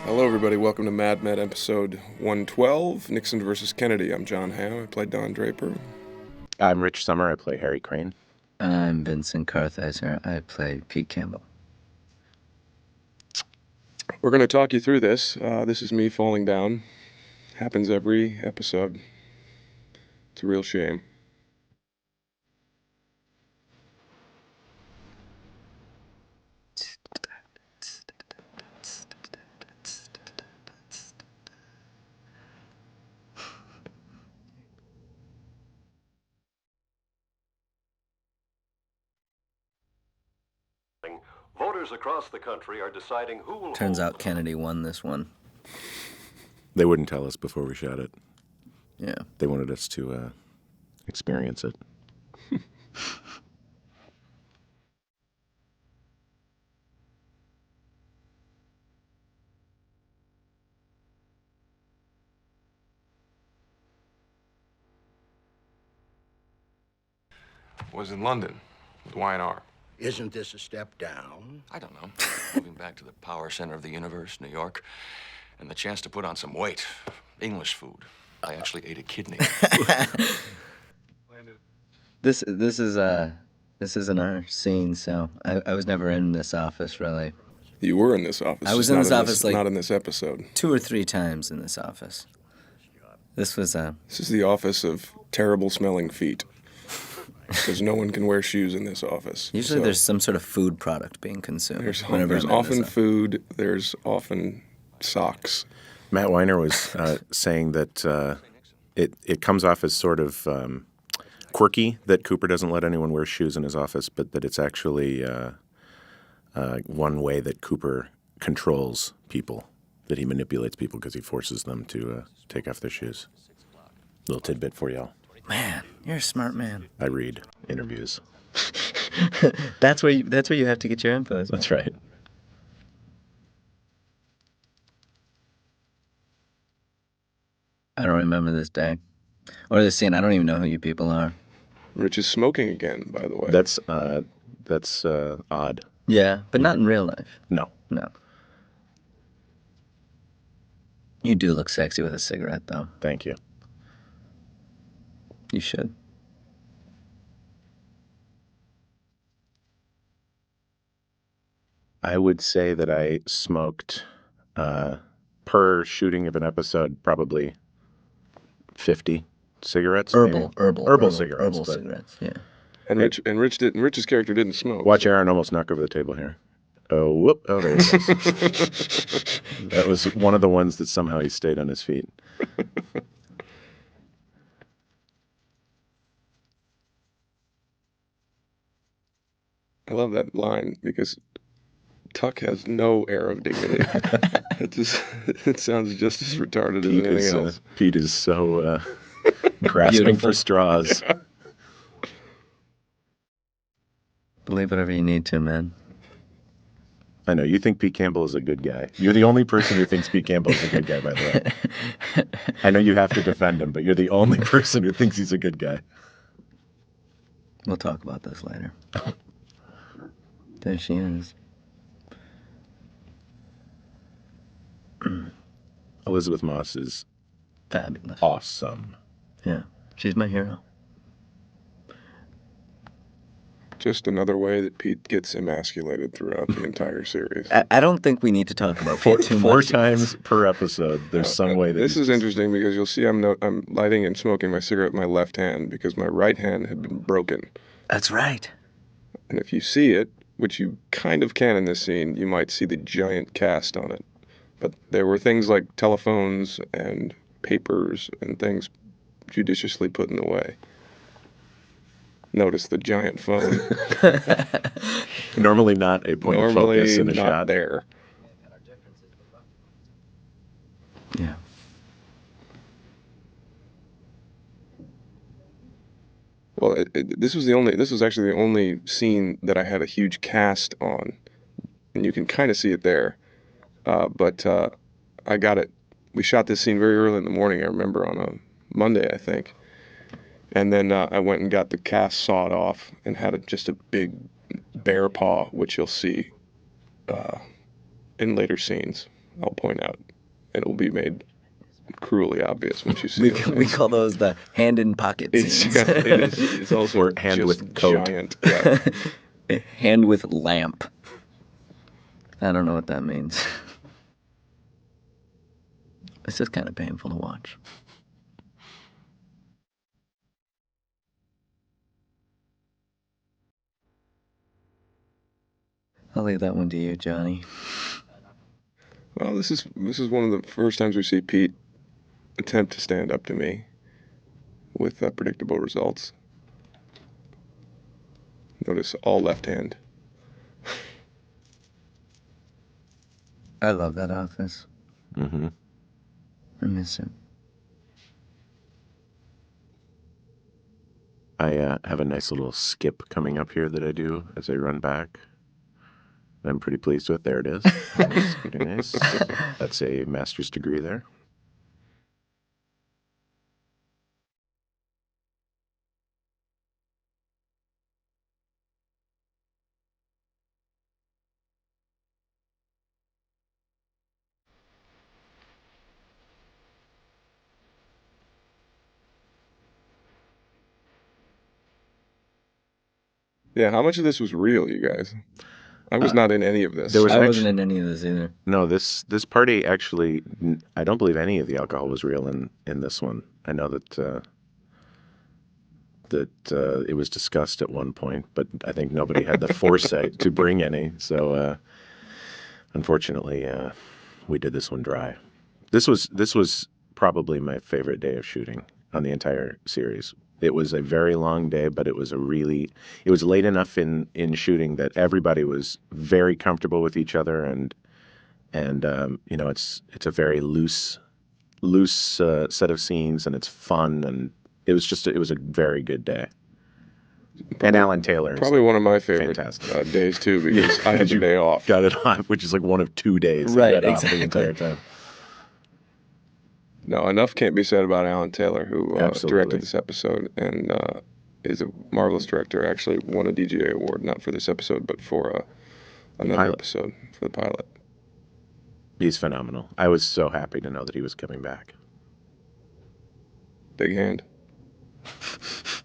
Hello, everybody. Welcome to Mad Med episode 112, Nixon versus Kennedy. I'm Jon Hamm. I play Don Draper. I'm Rich Sommer. I play Harry Crane. I'm Vincent Kartheiser. I play Pete Campbell. We're going to talk you through this. This is me falling down. Happens every episode. It's a real shame. Voters across the country are deciding who will. Turns out Kennedy won this one. They wouldn't tell us before we shot it. Yeah. They wanted us to experience it. Was in London with Weiner. Isn't this a step down? I don't know. Moving back to the power center of the universe, New York, and the chance to put on some weight. English food. I actually ate a kidney. This isn't our scene, so I was never in this office really. You were in this office. I was just in not this office like not in this episode. 2 or 3 times in this office. This was This is the office of terrible smelling feet. Because no one can wear shoes in this office. usually there's some sort of food product being consumed. There's whenever I'm in often this food. There's often socks. Matt Weiner was saying that it comes off as sort of quirky that Cooper doesn't let anyone wear shoes in his office, but that it's actually one way that Cooper controls people, that he manipulates people because he forces them to take off their shoes. Little tidbit for y'all. Man, you're a smart man. I read interviews. That's where you have to get your info. That's right. I don't remember this day. Or this scene. I don't even know who you people are. Rich is smoking again, by the way. That's odd. Yeah, but not in real life. No. No. You do look sexy with a cigarette, though. Thank you. You should. I would say that I smoked, per shooting of an episode, probably 50 cigarettes. Herbal cigarettes. Herbal but- cigarettes, yeah. And Rich's character didn't smoke. Watch Aaron almost knock over the table here. Oh, whoop. Oh, there he goes. That was one of the ones that somehow he stayed on his feet. I love that line because Tuck has no air of dignity. It sounds just as retarded as anything else. Pete is so grasping Beautiful. for straws. Yeah. Believe whatever you need to, man. I know, you think Pete Campbell is a good guy. You're the only person who thinks Pete Campbell is a good guy, by the way. I know you have to defend him, but you're the only person who thinks he's a good guy. We'll talk about this later. There she is. Elisabeth Moss is Fabulous. awesome. Yeah. She's my hero. Just another way that Pete gets emasculated throughout the entire series. I don't think we need to talk about Pete too Four much. times per episode, there's some way that This is interesting because you'll see I'm lighting and smoking my cigarette with my left hand because my right hand had been broken. That's right. And if you see it, which you kind of can in this scene, you might see the giant cast on it. But there were things like telephones and papers and things judiciously put in the way. Notice the giant phone. normally not a point of focus in a not shot. there. Yeah. Well, this was actually the only scene that I had a huge cast on, and you can kind of see it there. But I got it. We shot this scene very early in the morning. I remember on a Monday, I think. And then I went and got the cast sawed off and had just a big bear paw, which you'll see in later scenes. I'll point out. And it will be made cruelly obvious once you see We, it. we call those the hand in pocket scenes. It's also Or hand just with coat. giant. Yeah. Hand with lamp. I don't know what that means. It's just kind of painful to watch. I'll leave that one to you, Johnny. Well, this is one of the first times we see Pete attempt to stand up to me with predictable results. Notice all left hand. I love that office. Mm-hmm. I miss it. I have a nice little skip coming up here that I do as I run back. I'm pretty pleased with. There it is. Nice, pretty nice. That's a master's degree there. Yeah, how much of this was real, you guys? I was not in any of this. There was I actually, wasn't in any of this either. no, this party actually, I don't believe any of the alcohol was real in this one. I know that it was discussed at one point, but I think nobody had the foresight to bring any. So unfortunately, we did this one dry. This was probably my favorite day of shooting on the entire series. It was a very long day, but it was late enough in shooting that everybody was very comfortable with each other, and it's a very loose set of scenes, and it's fun, and it was a very good day. And Alan Taylor is Probably one of my favorite fantastic. days, too, because I had the day off. Got it off, which is like one of 2 days. Right, you got off exactly. the entire time. No, enough can't be said about Alan Taylor, who Absolutely. directed this episode and is a marvelous director. Actually won a DGA award, not for this episode, but for another pilot. episode, for the pilot. He's phenomenal. I was so happy to know that he was coming back. Big hand.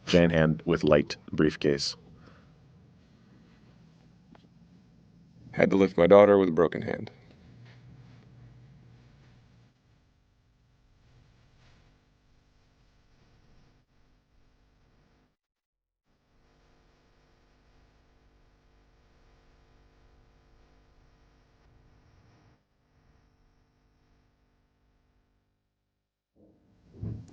Giant hand with light briefcase. Had to lift my daughter with a broken hand.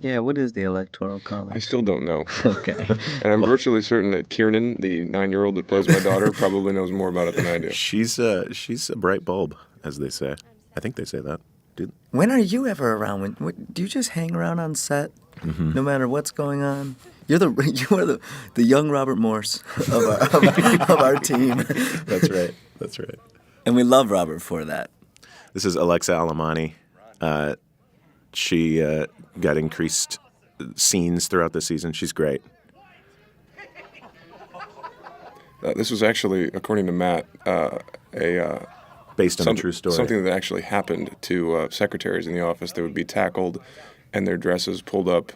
Yeah, what is the Electoral I College? still don't know. Okay. And I'm virtually certain that Kiernan, the 9-year-old that plays my daughter, probably knows more about it than I do. She's a bright bulb, as they say. I think they say that. Dude. When are you ever around? Do you just hang around on set, no matter what's going on? You are the young Robert Morse of our team. That's right. That's right. And we love Robert for that. This is Alexa Alamani. She got increased scenes throughout the season. She's great. This was actually, according to Matt, Based on a true story. Something that actually happened to secretaries in the office. They would be tackled and their dresses pulled up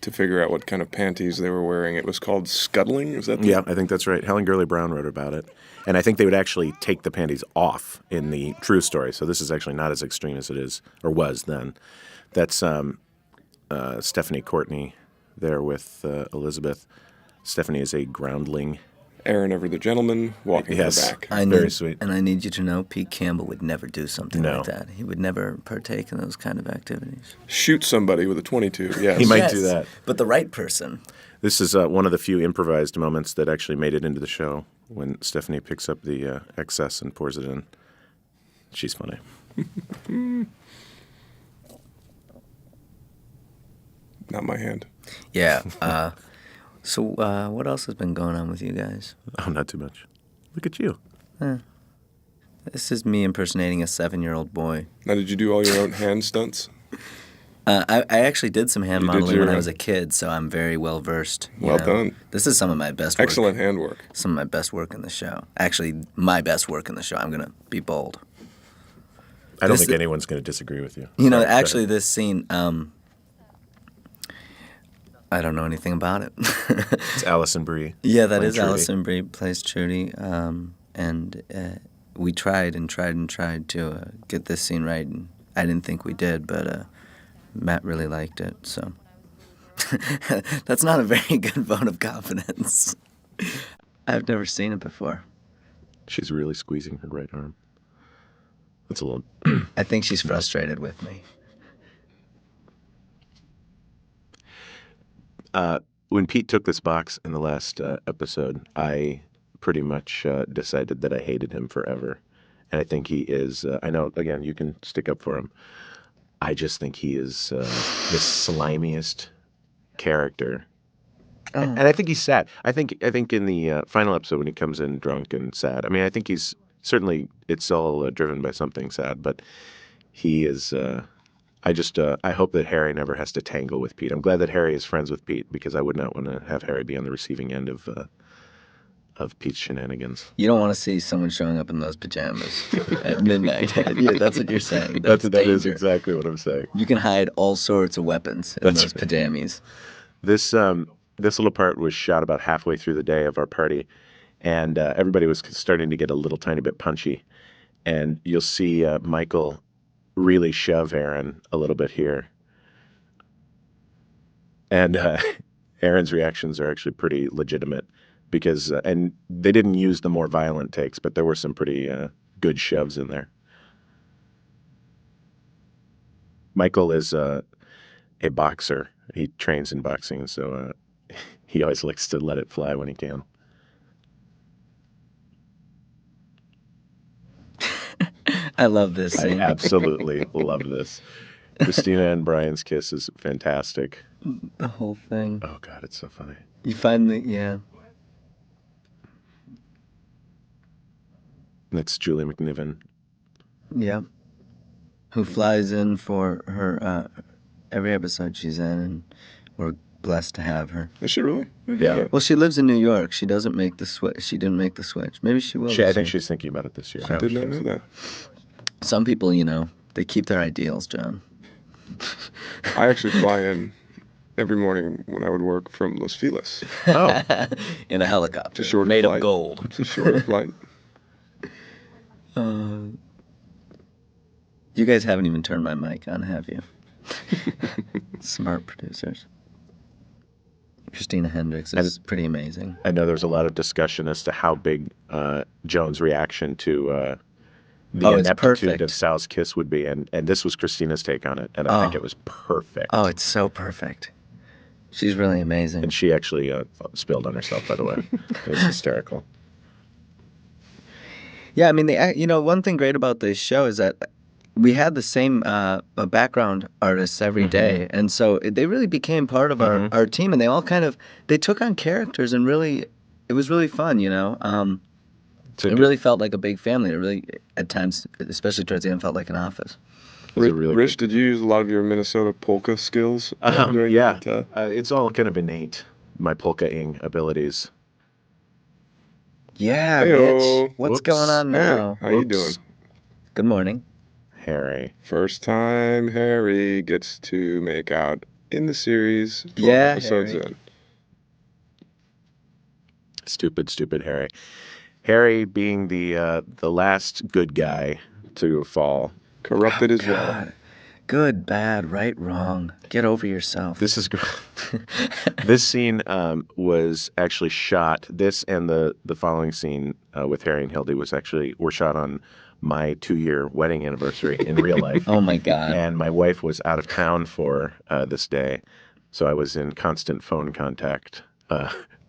to figure out what kind of panties they were wearing. It was called scuttling. Is that Yeah, I think that's right. Helen Gurley Brown wrote about it. And I think they would actually take the panties off in the true story. So this is actually not as extreme as it is, or was then. That's Stephanie Courtney there with Elisabeth. Stephanie is a groundling. Aaron Ever the Gentleman walking Yes. in the back. Very sweet. And I need you to know, Pete Campbell would never do something No. like that. He would never partake in those kind of activities. Shoot somebody with a .22, yes. He might do that. But the right person. This is one of the few improvised moments that actually made it into the show when Stephanie picks up the excess and pours it in. She's funny. Not my hand. Yeah. So what else has been going on with you guys? Oh, not too much. Look at you. This is me impersonating a 7-year-old boy. Now, did you do all your own hand stunts? I actually did some hand You did modeling when your- I was a kid, so I'm very well versed. you Well know. done. This is some of my best work. Excellent handwork. Some of my best work in the show. Actually, my best work in the show. I'm going to be bold. I don't think anyone's going to disagree with you. You know, Sorry, actually, this scene, I don't know anything about it. it's Alison Brie. Yeah, that playing is Trudy. Alison Brie plays Trudy, and we tried to get this scene right, and I didn't think we did, but Matt really liked it, so that's not a very good vote of confidence. I've never seen it before. She's really squeezing her right arm. That's a little. I think she's frustrated with me. When Pete took this box in the last episode, I pretty much decided that I hated him forever. And I think he is, I know, again, you can stick up for him. I just think he is the slimiest character. Oh. And I think he's sad. I think in the final episode when he comes in drunk and sad, I mean, I think he's, certainly it's all driven by something sad, but he is, I hope that Harry never has to tangle with Pete. I'm glad that Harry is friends with Pete because I would not want to have Harry be on the receiving end of Pete's shenanigans. You don't want to see someone showing up in those pajamas at midnight. Yeah, that's what you're saying. That is danger. exactly what I'm saying. You can hide all sorts of weapons in those pajamas. This little part was shot about halfway through the day of our party, and everybody was starting to get a little tiny bit punchy. And you'll see Michael really shove Aaron a little bit here. And Aaron's reactions are actually pretty legitimate because, and they didn't use the more violent takes, but there were some pretty good shoves in there. Michael is a boxer. He trains in boxing, so he always likes to let it fly when he can. I love this scene. I absolutely love this. Christina and Bryan's kiss is fantastic. The whole thing. Oh, God, it's so funny. You finally, yeah. That's Julie McNiven. Yeah. Who flies in for her every episode she's in, and we're blessed to have her. Is she really? Yeah. Well, she lives in New York. She doesn't make the switch. She didn't make the switch. Maybe she will. I this think year. she's thinking about it this year. I did not know that. Some people, you know, they keep their ideals, John. I actually fly in every morning when I would work from Los Feliz. Oh, In a helicopter. It's a short made flight. of gold. It's a short flight. You guys haven't even turned my mic on, have you? Smart producers. Christina Hendricks is pretty amazing. I know there was a lot of discussion as to how big Joan's reaction to the it's ineptitude perfect. of Sal's kiss would be, and this was Christina's take on it, and I think it was perfect. Oh, it's so perfect. She's really amazing. And she actually spilled on herself, by the way. It was hysterical. Yeah, I mean, one thing great about this show is that we had the same background artists every day, and so they really became part of our team, and they all they took on characters, and really, it was really fun, you know. It really felt like a big family. It really, at times, especially towards the end, felt like an office. Rich, did you use a lot of your Minnesota polka skills? During Yeah, that, it's all kind of innate, my polka-ing abilities. Yeah, Heyo. bitch. What's Whoops. going on now? How you doing? Good morning. Harry. First time Harry gets to make out in the series. 12 Yeah, episodes Harry. in. Stupid Harry. Harry being the last good guy to fall. Corrupted as well. God. Good, bad, right, wrong. Get over yourself. This is great. This scene was actually shot. This and the following scene with Harry and Hildy were shot on my 2-year wedding anniversary in real life. Oh, my God. And my wife was out of town for this day, so I was in constant phone contact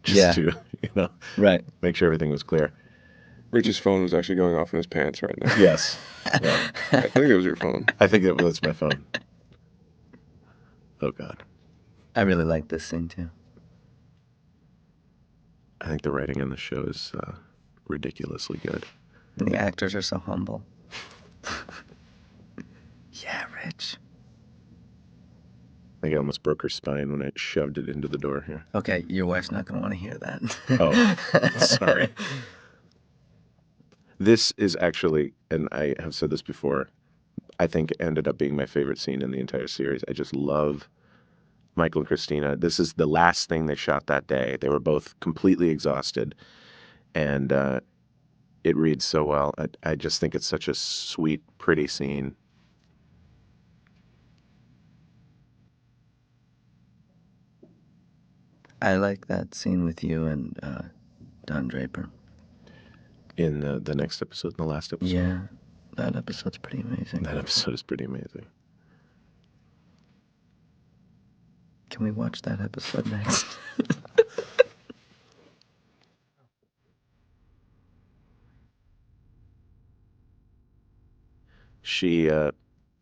just to Right. make sure everything was clear. Rich's phone was actually going off in his pants right now. Yes. Yeah. I think it was your phone. I think that was my phone. Oh, God. I really like this scene, too. I think the writing on the show is ridiculously good. And the actors are so humble. Yeah, Rich. I think I almost broke her spine when I shoved it into the door here. Okay, your wife's not going to want to hear that. Oh, sorry. This is actually, and I have said this before, I think ended up being my favorite scene in the entire series. I just love Michael and Christina. This is the last thing they shot that day. They were both completely exhausted, and it reads so well. I just think it's such a sweet, pretty scene. I like that scene with you and Don Draper. In the next episode, in the last episode. Yeah, that episode's pretty amazing. That episode is pretty amazing. Can we watch that episode next? She,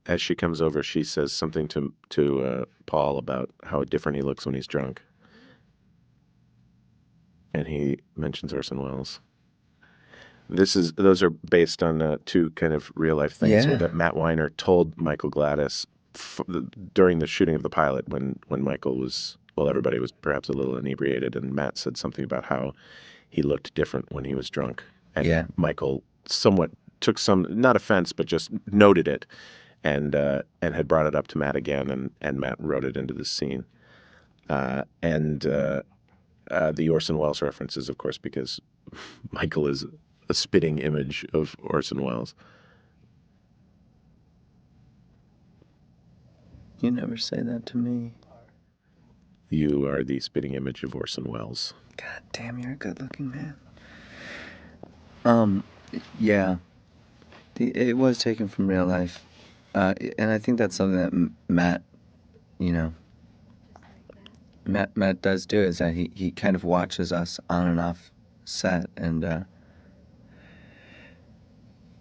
as she comes over, she says something to Paul about how different he looks when he's drunk, and he mentions Orson Welles. Those are based on two kind of real life things that Matt Weiner told Michael Gladis during the shooting of the pilot when Michael was, well, everybody was perhaps a little inebriated, and Matt said something about how he looked different when he was drunk, and Michael somewhat took some, not offense, but just noted it, and had brought it up to Matt again, and Matt wrote it into the scene, and the Orson Welles references, of course, because Michael is a spitting image of Orson Welles. You never say that to me. You are the spitting image of Orson Welles. God damn, you're a good-looking man. Yeah. It was taken from real life. And I think that's something that Matt, Matt does do, is that he kind of watches us on and off set and,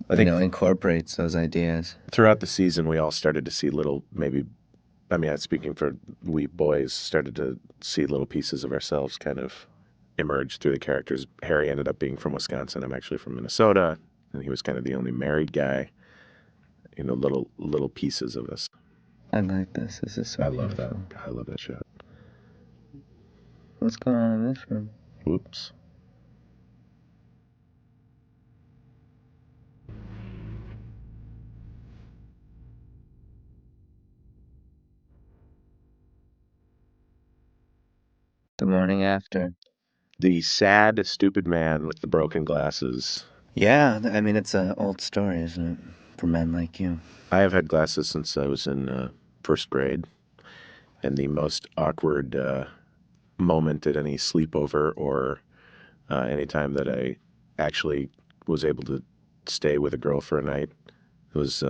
I think incorporates those ideas. Throughout the season, we all started to see little, speaking for we boys, started to see little pieces of ourselves kind of emerge through the characters. Harry ended up being from Wisconsin. I'm actually from Minnesota, and he was kind of the only married guy. Little pieces of us. I like this. This is so I love beautiful. that. I love that shot. What's going on in this room? Whoops. The morning after. The sad, stupid man with the broken glasses. Yeah, I mean, it's an old story, isn't it? For men like you. I have had glasses since I was in first grade, and the most awkward moment at any sleepover or any time that I actually was able to stay with a girl for a night was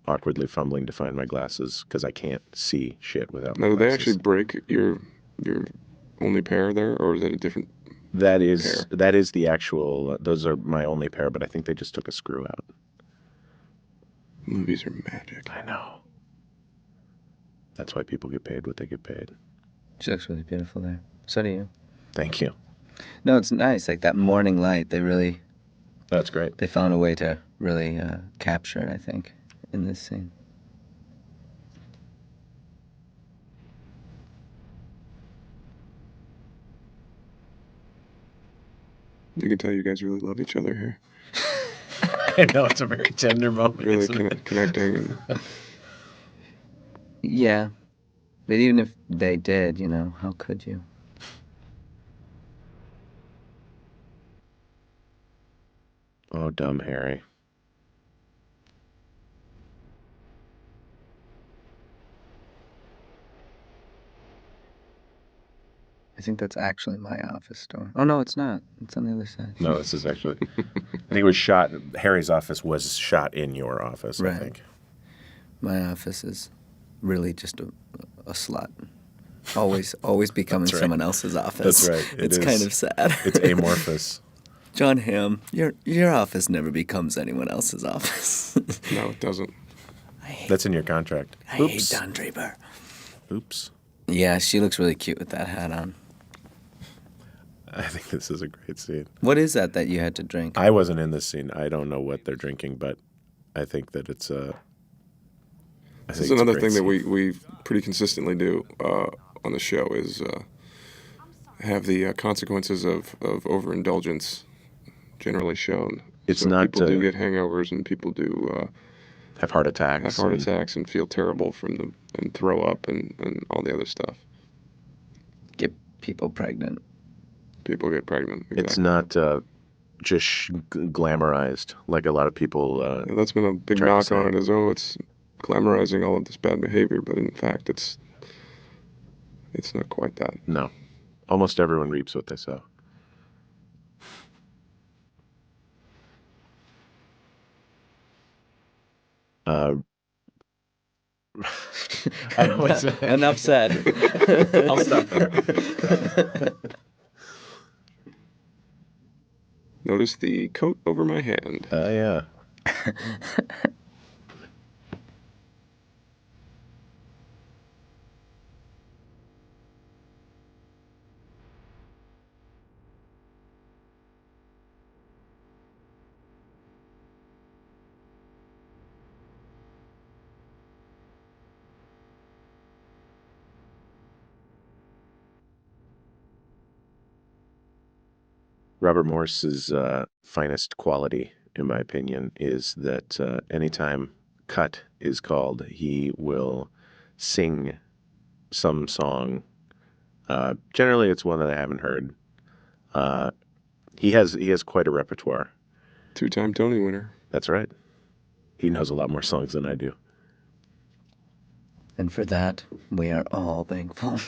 awkwardly fumbling to find my glasses because I can't see shit without my Now, did they glasses. actually break your only pair there, or is it a different That is pair? that is the actual. Those are my only pair, but I think they just took a screw out. Movies are magic. I know. That's why people get paid what they get paid. She looks really beautiful there. So do you. Thank you. No, it's nice. Like that morning light, That's great. they found a way to really capture it, I think, in this scene. You can tell you guys really love each other here. I know, it's a very tender moment. Really isn't it? connecting. And Yeah. But even if they did, how could you? Oh, dumb Harry. I think that's actually my office door. Oh, no, it's not. It's on the other side. No, this is actually. I think it was shot. Harry's office was shot in your office. Right. I think. My office is really just a slut. Always becoming That's right. someone else's office. That's right. It's kind of sad. It's amorphous. Jon Hamm, your office never becomes anyone else's office. no, it doesn't. That's in your contract. I hate Don Draper. Oops. Yeah, she looks really cute with that hat on. I think this is a great scene. What is that you had to drink? I wasn't in this scene. I don't know what they're drinking, but I think that it's a. This is another thing that we pretty consistently do on the show is have the consequences of overindulgence generally shown. It's so not. People do get hangovers, and people do have heart attacks. Have heart attacks and feel terrible and throw up and all the other stuff. Get people pregnant. People get pregnant. Exactly. It's not just glamorized like a lot of people. Yeah, that's been a big knock on it, as though it's glamorizing all of this bad behavior, but in fact, it's not quite that. No, almost everyone reaps what they sow. Enough said. I'll stop there. Notice the coat over my hand. Yeah. Robert Morse's finest quality, in my opinion, is that anytime cut is called, he will sing some song. Generally, it's one that I haven't heard. He has quite a repertoire. 2-time Tony winner. That's right. He knows a lot more songs than I do. And for that, we are all thankful.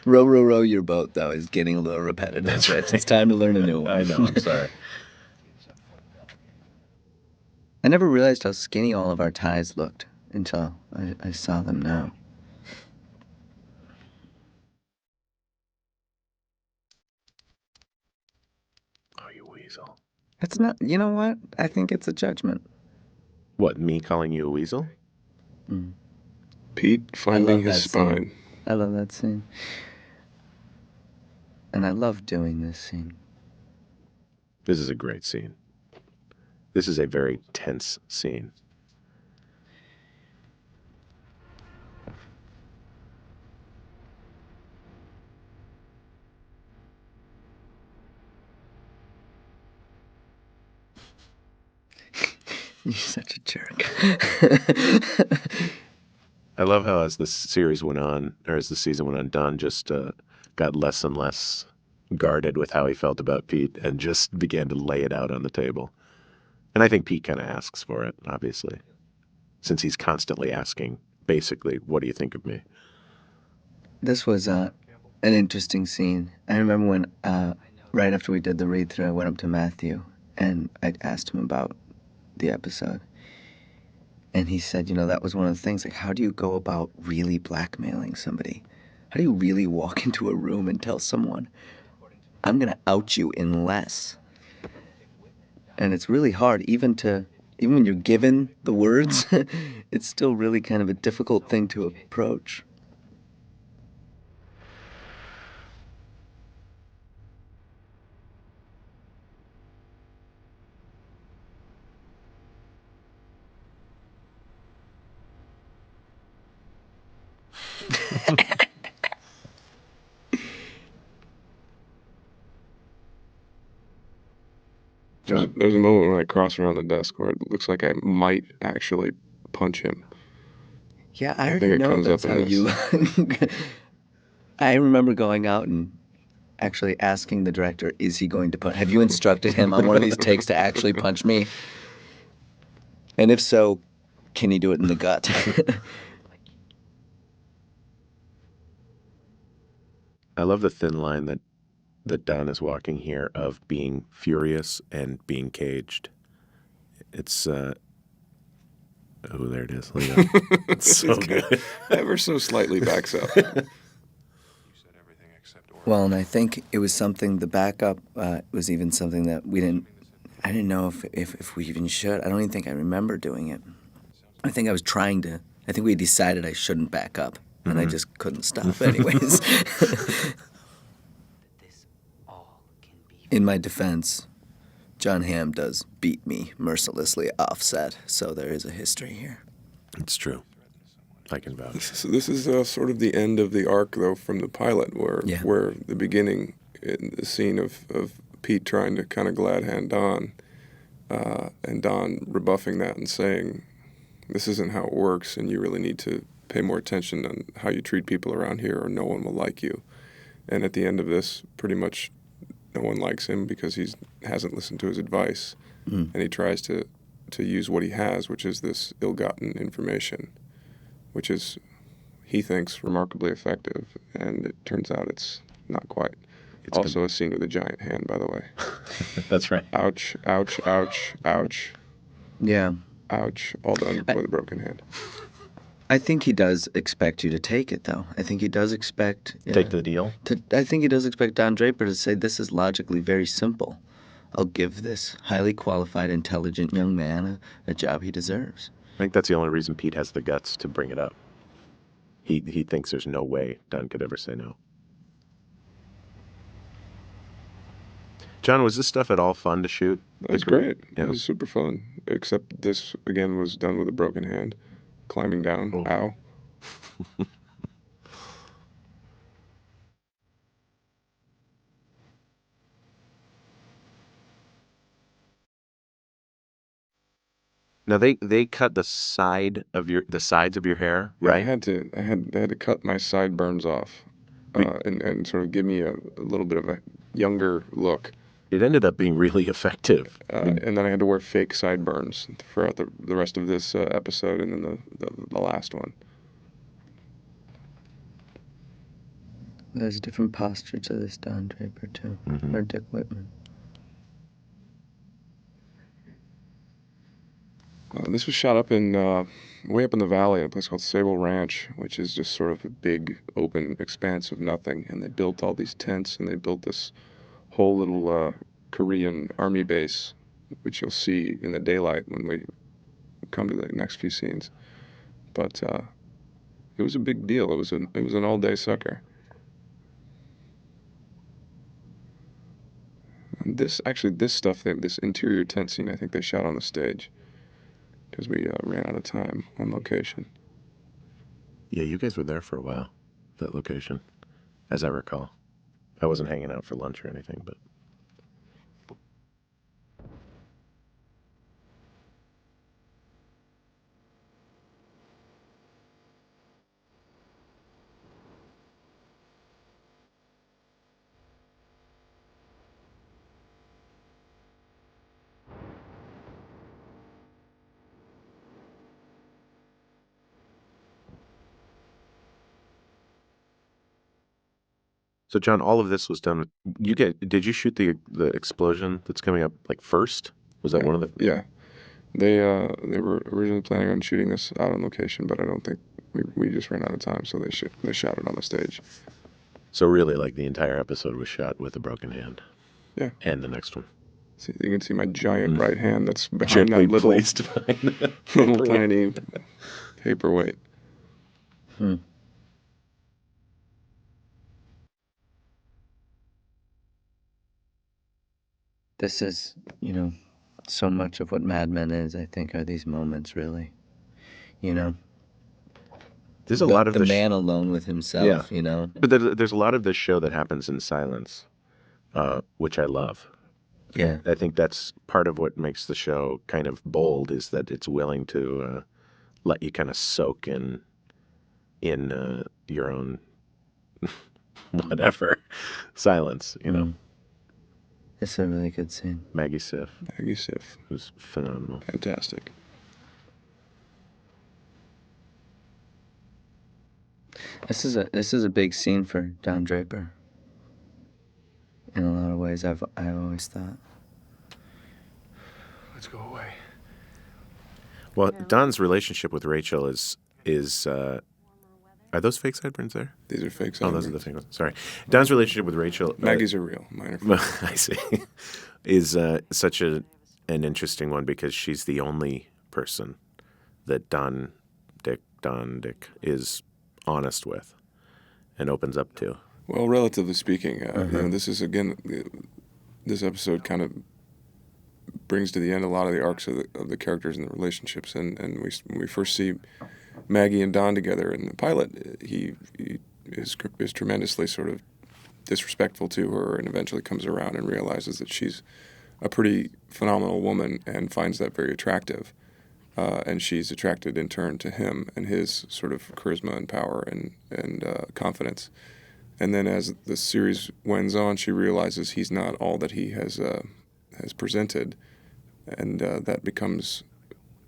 Row, row, row your boat, though, is getting a little repetitive. That's right. It's time to learn a new one. I know, I'm sorry. I never realized how skinny all of our ties looked until I saw them now. Oh, you weasel. It's not, you know what? I think it's a judgment. What, me calling you a weasel? Pete finding his that spine. scene. I love that scene. And I love doing this scene. This is a great scene. This is a very tense scene. You're such a jerk. I love how as the series went on, or as the season went on, Don just got less and less guarded with how he felt about Pete and just began to lay it out on the table. And I think Pete kind of asks for it, obviously, since he's constantly asking, basically, what do you think of me? This was an interesting scene. I remember when, right after we did the read-through, I went up to Matthew and I asked him about the episode. And he said, that was one of the things, like, how do you go about really blackmailing somebody? How do you really walk into a room and tell someone, I'm going to out you in less? And it's really hard, even when you're given the words, it's still really kind of a difficult thing to approach. There's a moment when I cross around the desk where it looks like I might actually punch him. Yeah, I think already it know comes that's up how in you. I remember going out and actually asking the director, is he going to punch? Have you instructed him on one of these takes to actually punch me? And if so, can he do it in the gut? I love the thin line that Don is walking here of being furious and being caged. It's, oh, there it is. Look at that. It's so good. Ever so slightly backs up. Well, and I think it was something, the backup was even something that I didn't know if we even should. I don't even think I remember doing it. I think we decided I shouldn't back up, and I just couldn't stop anyways. In my defense, Jon Hamm does beat me mercilessly offset, so there is a history here. It's true. I can vouch. So this is sort of the end of the arc, though, from the pilot, where the beginning, in the scene of Pete trying to kind of glad hand Don, and Don rebuffing that and saying, this isn't how it works, and you really need to pay more attention on how you treat people around here, or no one will like you. And at the end of this, pretty much no one likes him because he hasn't listened to his advice, and he tries to use what he has, which is this ill-gotten information, which is, he thinks, remarkably effective, and it turns out it's not quite. It's also a scene with a giant hand, by the way. That's right. Ouch, ouch, ouch, ouch. Yeah. Ouch. All done with a broken hand. I think he does expect you to take it, though. I think he does expect... Take the deal? I think he does expect Don Draper to say, this is logically very simple. I'll give this highly qualified, intelligent young man a job he deserves. I think that's the only reason Pete has the guts to bring it up. He thinks there's no way Don could ever say no. John, was this stuff at all fun to shoot? It was great. Yeah. It was super fun. Except this, again, was done with a broken hand. Climbing down. Oh. Ow. Now they cut the sides of your hair, Yeah, right? they had to cut my sideburns off, and sort of give me a little bit of a younger look. It ended up being really effective. And then I had to wear fake sideburns throughout the rest of this episode, and then the last one. There's a different posture to this Don Draper, too, or Dick Whitman. This was shot up in way up in the valley, a place called Sable Ranch, which is just sort of a big open expanse of nothing. And they built all these tents, and they built this whole little Korean army base, which you'll see in the daylight when we come to the next few scenes. But it was a big deal. It was an all-day sucker. And this stuff, this interior tent scene, I think they shot on the stage because we ran out of time on location. Yeah, you guys were there for a while, that location, as I recall. I wasn't hanging out for lunch or anything, but... So, John, all of this was done with... Did you shoot the explosion that's coming up, like, first? Was that one of the... Yeah. They were originally planning on shooting this out on location, but I don't think we just ran out of time, so they shot it on the stage. So really, like, the entire episode was shot with a broken hand. Yeah. And the next one. See, you can see my giant right hand that's behind Gently that little, placed behind the little tiny paperweight. This is, so much of what Mad Men is, I think, are these moments, really. There's a lot of the man alone with himself, But there's a lot of this show that happens in silence, which I love. Yeah. I think that's part of what makes the show kind of bold, is that it's willing to let you kind of soak in your own whatever silence, It's a really good scene. Maggie Siff. Maggie Siff. Who's phenomenal. Fantastic. This is a big scene for Don Draper. In a lot of ways, I've always thought. Let's go away. Well, Don's relationship with Rachel is are those fake sideburns there? These are fake sideburns. Oh, those are the fake ones. Sorry. Don's relationship with Rachel... Maggie's are real. Mine are fake. I see. Is such an interesting one because she's the only person that Don Dick is honest with and opens up to. Well, relatively speaking, this is, again, this episode kind of brings to the end a lot of the arcs of the characters and the relationships. And when we first see Maggie and Don together in the pilot, he is tremendously sort of disrespectful to her, and eventually comes around and realizes that she's a pretty phenomenal woman and finds that very attractive. And she's attracted in turn to him and his sort of charisma and power and confidence. And then as the series winds on, she realizes he's not all that he has presented, and that becomes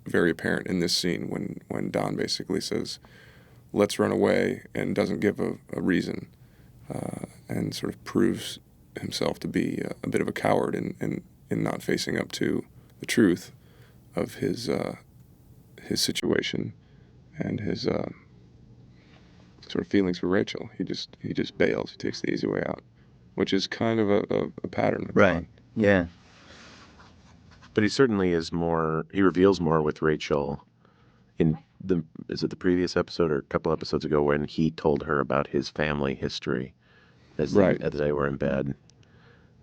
very apparent in this scene when Don basically says, "Let's run away," and doesn't give a reason, and sort of proves himself to be a bit of a coward in not facing up to the truth of his situation and his sort of feelings for Rachel. He just bails. He takes the easy way out, which is kind of a pattern. Right. Yeah. But he certainly is more. He reveals more with Rachel. Is it the previous episode or a couple episodes ago when he told her about his family history as they were in bed?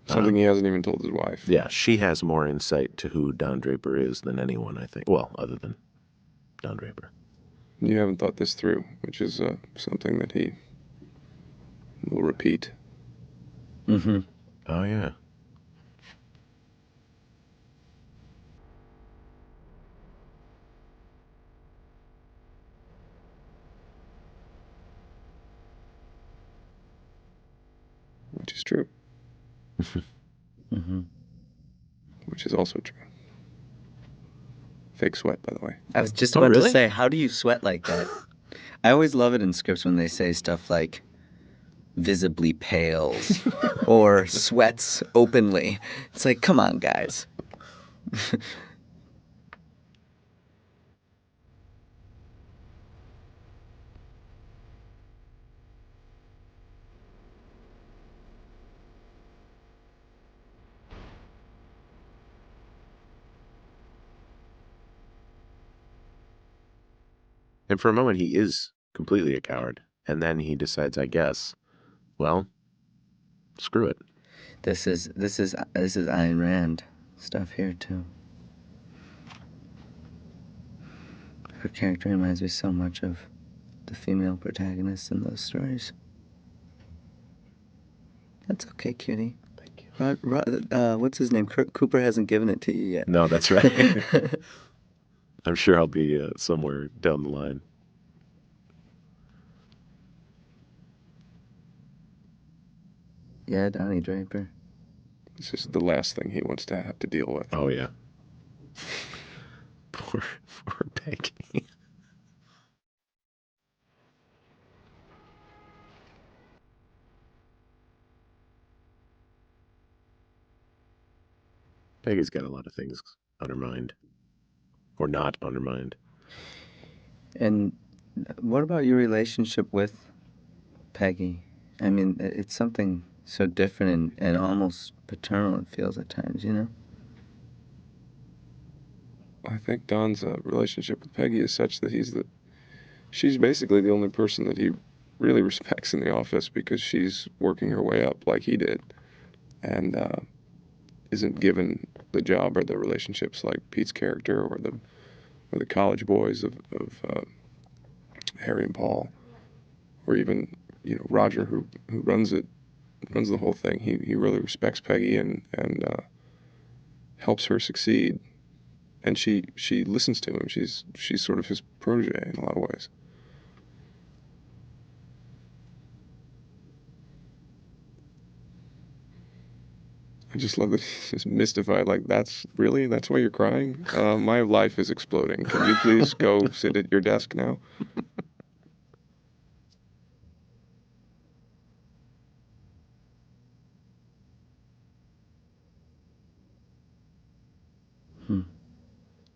Something he hasn't even told his wife. Yeah, she has more insight to who Don Draper is than anyone, I think. Well, other than Don Draper. You haven't thought this through, which is something that he will repeat. Mm-hmm. Oh, yeah. Which is true. Mm-hmm. Which is also true. Fake sweat, by the way. I was just Oh, about to really? say, how do you sweat like that? I always love it in scripts when they say stuff like visibly pales or sweats openly. It's like, come on, guys. And for a moment, he is completely a coward. And then he decides, I guess, well, screw it. This is Ayn Rand stuff here too. Her character reminds me so much of the female protagonists in those stories. That's okay, cutie. Thank you. What's his name? Cooper hasn't given it to you yet. No, that's right. I'm sure I'll be somewhere down the line. Yeah, Donnie Draper. This is the last thing he wants to have to deal with. Oh, yeah. Poor Peggy. Peggy's got a lot of things on her mind. Or not on her mind. And what about your relationship with Peggy? I mean, it's something so different and almost paternal, it feels at times, you know? I think Don's relationship with Peggy is such that she's basically the only person that he really respects in the office because she's working her way up like he did, and isn't given the job or the relationships like Pete's character or the college boys of Harry and Paul, or even Roger who runs the whole thing. He really respects Peggy and helps her succeed, and she listens to him. She's sort of his protege in a lot of ways. I just love that he's just mystified. Like, that's why you're crying? My life is exploding. Can you please go sit at your desk now?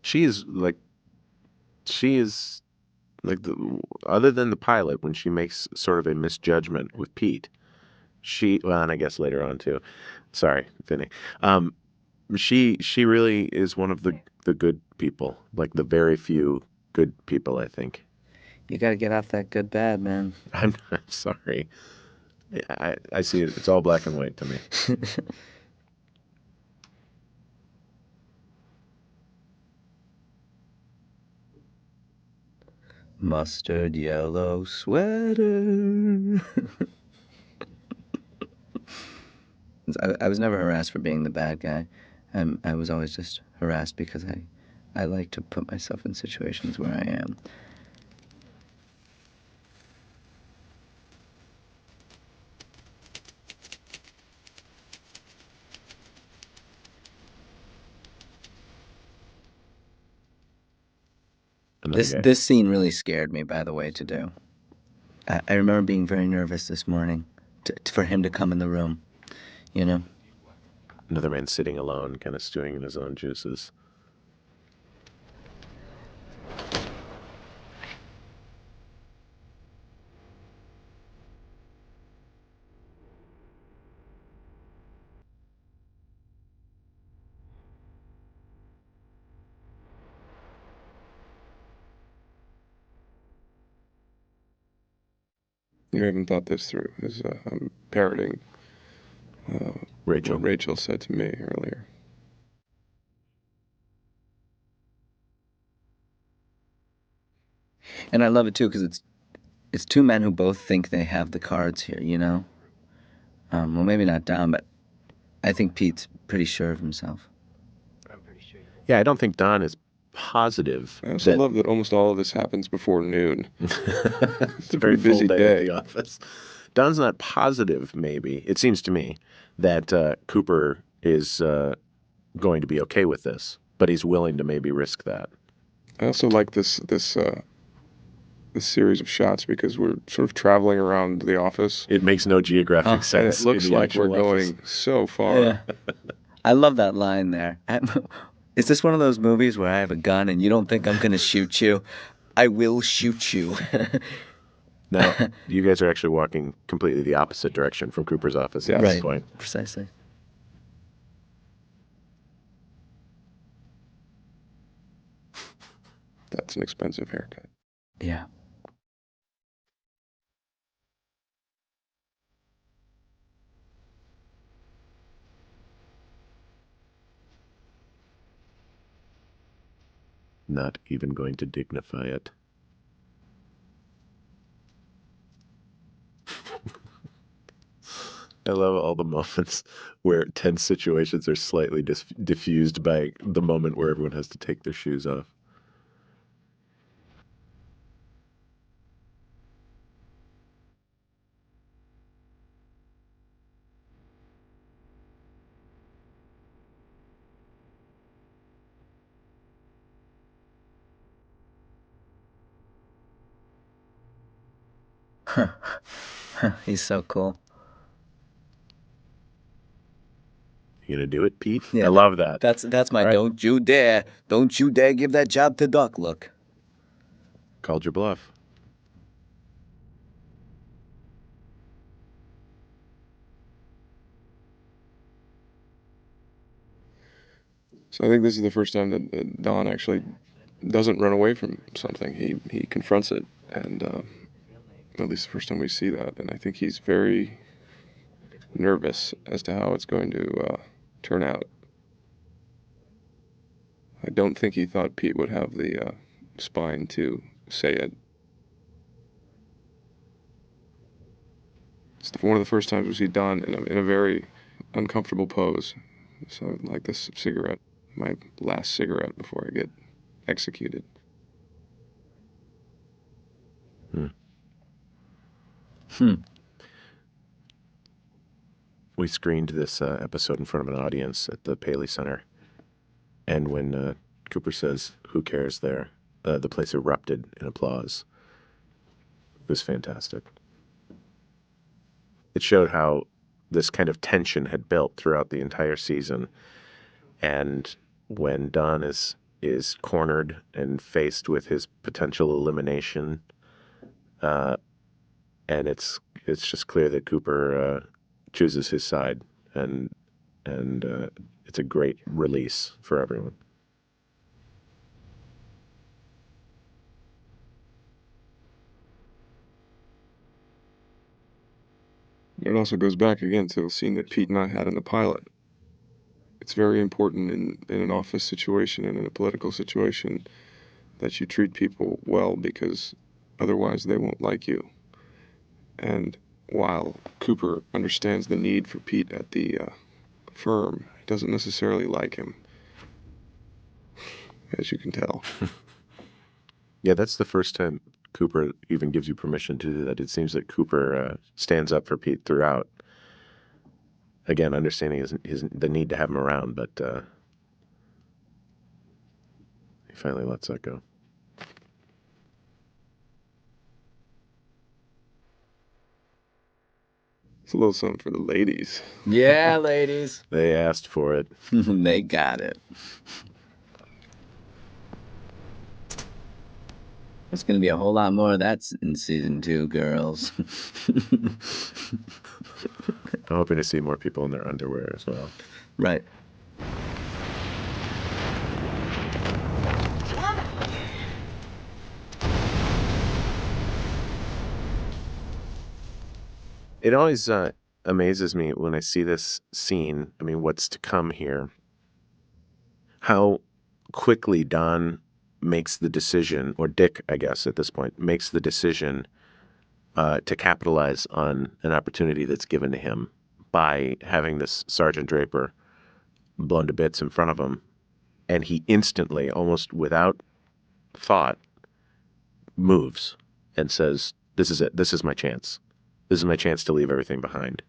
She is like other than the pilot when she makes sort of a misjudgment with Pete. And I guess later on too. Sorry, Vinny. She really is one of the good people, like the very few good people, I think. You gotta get off that good bad, man. I'm sorry. I see it. It's all black and white to me. Mustard yellow sweater. I was never harassed for being the bad guy. I was always just harassed because I like to put myself in situations where I am. This scene really scared me, by the way, to do. I remember being very nervous this morning for him to come in the room, you know? Another man sitting alone, kind of stewing in his own juices. You haven't thought this through. I'm parroting Rachel. what Rachel said to me earlier. And I love it too because it's two men who both think they have the cards here, you know? Well, maybe not Don, but I think Pete's pretty sure of himself. Yeah, I don't think Don is positive. I also love that almost all of this happens before noon. It's a very very full busy day day at the office. Don's not positive, maybe. It seems to me that Cooper is going to be okay with this, but he's willing to maybe risk that. I also like this series of shots because we're sort of traveling around the office. It makes no geographic sense. And it looks in the like we're actual office. going so far. Yeah. I love that line there. Is this one of those movies where I have a gun and you don't think I'm going to shoot you? I will shoot you. Now, you guys are actually walking completely the opposite direction from Cooper's office at this point. Precisely. That's an expensive haircut. Yeah. Not even going to dignify it. I love all the moments where tense situations are slightly diffused by the moment where everyone has to take their shoes off. He's so cool. You gonna do it, Pete? Yeah, I love that. That's my All right. don't you dare give that job to Duck look. Called your bluff. So I think this is the first time that Don actually doesn't run away from something. He confronts it, and at least the first time we see that. And I think he's very nervous as to how it's going to turn out. I don't think he thought Pete would have the spine to say it. It's one of the first times we see Don in a very uncomfortable pose. So like this cigarette, my last cigarette before I get executed. We screened this episode in front of an audience at the Paley Center. And when Cooper says, "Who cares?" there, the place erupted in applause. It was fantastic. It showed how this kind of tension had built throughout the entire season. And when Don is cornered and faced with his potential elimination, and it's just clear that Cooper chooses his side, and it's a great release for everyone. It also goes back again to the scene that Pete and I had in the pilot. It's very important in an office situation and in a political situation that you treat people well because otherwise they won't like you. And while Cooper understands the need for Pete at the firm, doesn't necessarily like him, as you can tell. Yeah, that's the first time Cooper even gives you permission to do that. It seems that Cooper stands up for Pete throughout. Again, understanding the need to have him around, but he finally lets that go. It's a little something for the ladies. Yeah, ladies. They asked for it. They got it. There's going to be a whole lot more of that in season 2, girls. I'm hoping to see more people in their underwear as well. Right. It always amazes me when I see this scene. I mean, what's to come here? How quickly Don makes the decision, or Dick, I guess, at this point, makes the decision to capitalize on an opportunity that's given to him by having this Sergeant Draper blown to bits in front of him. And he instantly, almost without thought, moves and says, "This is it. This is my chance. This is my chance to leave everything behind."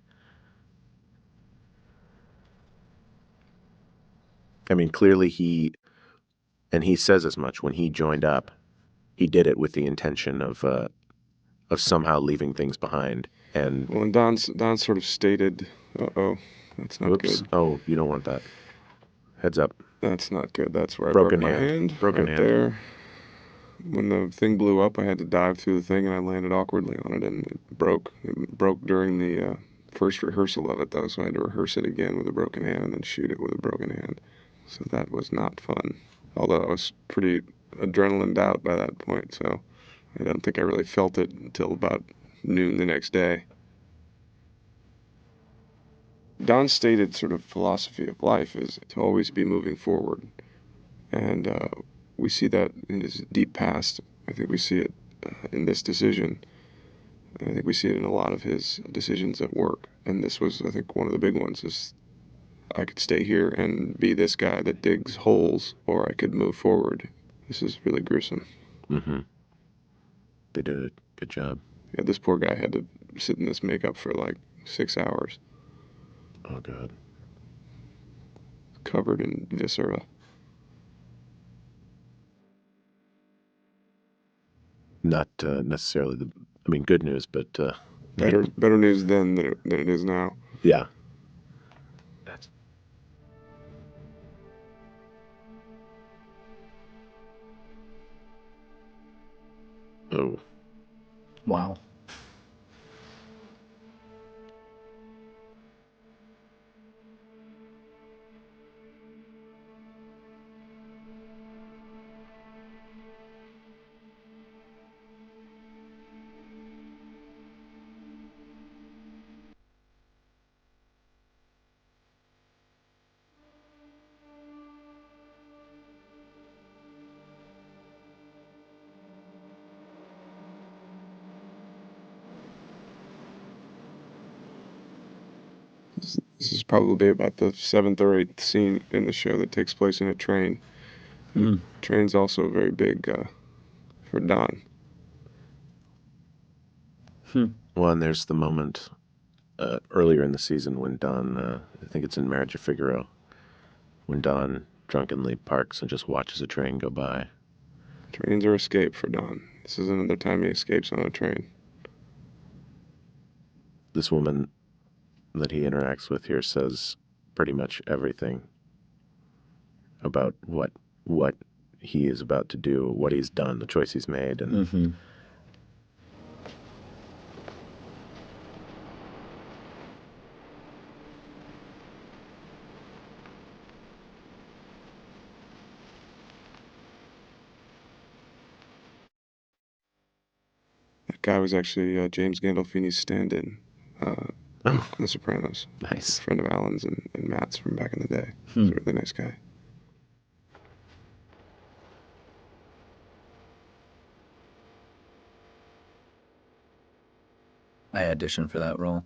I mean, clearly he says as much when he joined up. He did it with the intention of somehow leaving things behind. And Well, and Don sort of stated, "Uh-oh, that's not whoops! good. Oh, you don't want that. Heads up. That's not good. That's where I Broken broke my hand. Broken right hand. there. When the thing blew up, I had to dive through the thing, and I landed awkwardly on it, and it broke. It broke during the first rehearsal of it, though, so I had to rehearse it again with a broken hand and then shoot it with a broken hand. So that was not fun. Although I was pretty adrenaline out by that point, so I don't think I really felt it until about noon the next day. Don's stated sort of philosophy of life is to always be moving forward. And we see that in his deep past. I think we see it in this decision. I think we see it in a lot of his decisions at work. And this was, I think, one of the big ones is I could stay here and be this guy that digs holes, or I could move forward. This is really gruesome. Mm-hmm. They did a good job. Yeah, this poor guy had to sit in this makeup for like 6 hours. Oh, God. Covered in viscera. Not necessarily good news, but Better news then than it is now. yeah. That's oh. Wow. This is probably about the 7th or 8th scene in the show that takes place in a train. Train's also very big for Don. Well, and there's the moment earlier in the season when Don, I think it's in Marriage of Figaro, when Don drunkenly parks and just watches a train go by. Trains are escape for Don. This is another time he escapes on a train. This woman that he interacts with here says pretty much everything about what he is about to do, what he's done, the choice he's made, and That guy was actually James Gandolfini's stand-in in The Sopranos. Nice. A friend of Alan's and Matt's from back in the day. He's a really nice guy. I auditioned for that role.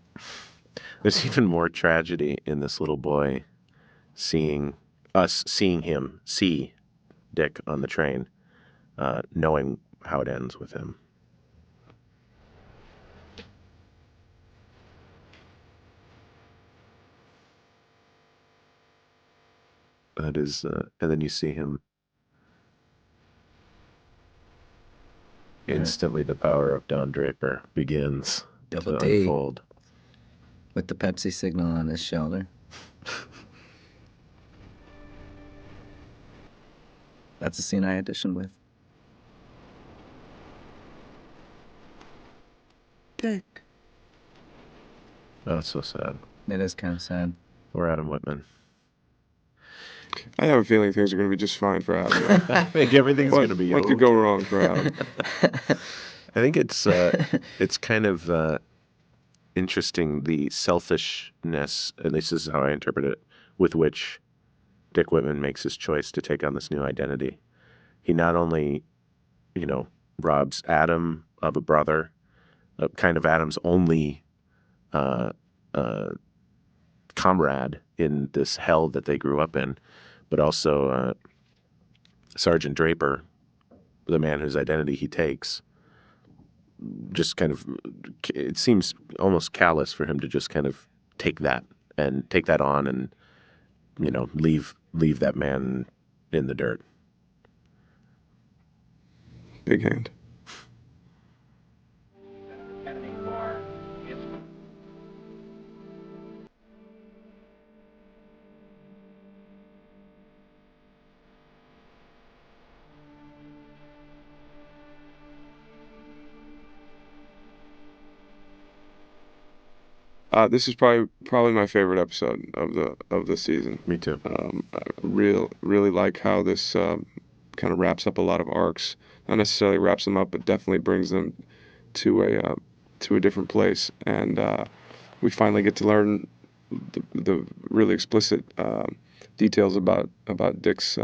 There's even more tragedy in this little boy seeing him see Dick on the train, knowing how it ends with him. That is, and then you see him. Instantly, the power of Don Draper begins Double to D. unfold. With the Pepsi signal on his shoulder. That's a scene I auditioned with. Dick. Oh, it's so sad. It is kind of sad. Poor Adam Whitman. I have a feeling things are going to be just fine for Adam. I think everything's going to be What could go wrong for Adam? I think it's kind of interesting, the selfishness, at least this is how I interpret it, with which Dick Whitman makes his choice to take on this new identity. He not only, robs Adam of a brother, kind of Adam's only comrade in this hell that they grew up in, but also Sergeant Draper, the man whose identity he takes, just kind of, it seems almost callous for him to just kind of take that on and, leave that man in the dirt. Big hand. This is probably my favorite episode of the season. Me too. I really like how this kind of wraps up a lot of arcs. Not necessarily wraps them up, but definitely brings them to a different place. And we finally get to learn the really explicit details about Dick's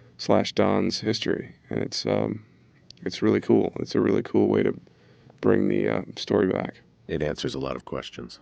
/ Don's history, and it's really cool. It's a really cool way to bring the story back. It answers a lot of questions.